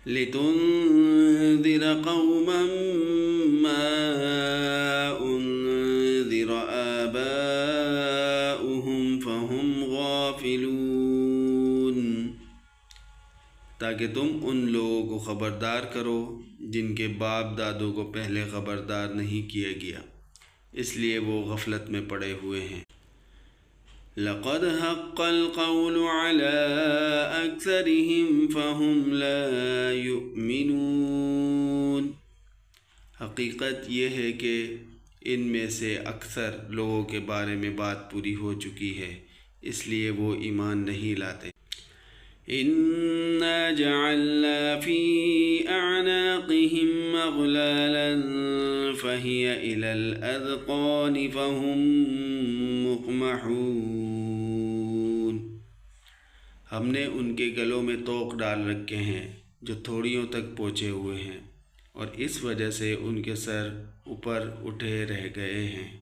لِتُنذِرَ قَوْمًا مَّا أُنذِرَ آبَاؤُهُمْ فَهُمْ غَافِلُونَ، تاکہ تم ان لوگوں کو خبردار کرو جن کے باپ دادوں کو پہلے خبردار نہیں کیا گیا، اس لیے وہ غفلت میں پڑے ہوئے ہیں۔ لَقَدْ حَقَّ الْقَوْلُ عَلَىٰ أَكْثَرِهِمْ فَهُمْ لَا يُؤْمِنُونَ، حقیقت یہ ہے کہ ان میں سے اکثر لوگوں کے بارے میں بات پوری ہو چکی ہے، اس لیے وہ ایمان نہیں لاتے۔ إِنَّا جَعَلْنَا فِي أَعْنَاقِهِمْ أَغْلَالًا فَهِيَ إِلَى الْأَذْقَانِ فَهُمْ مُقْمَحُونَ، ہم نے ان کے گلوں میں طوق ڈال رکھے ہیں جو تھوڑیوں تک پہنچے ہوئے ہیں، اور اس وجہ سے ان کے سر اوپر اٹھے رہ گئے ہیں۔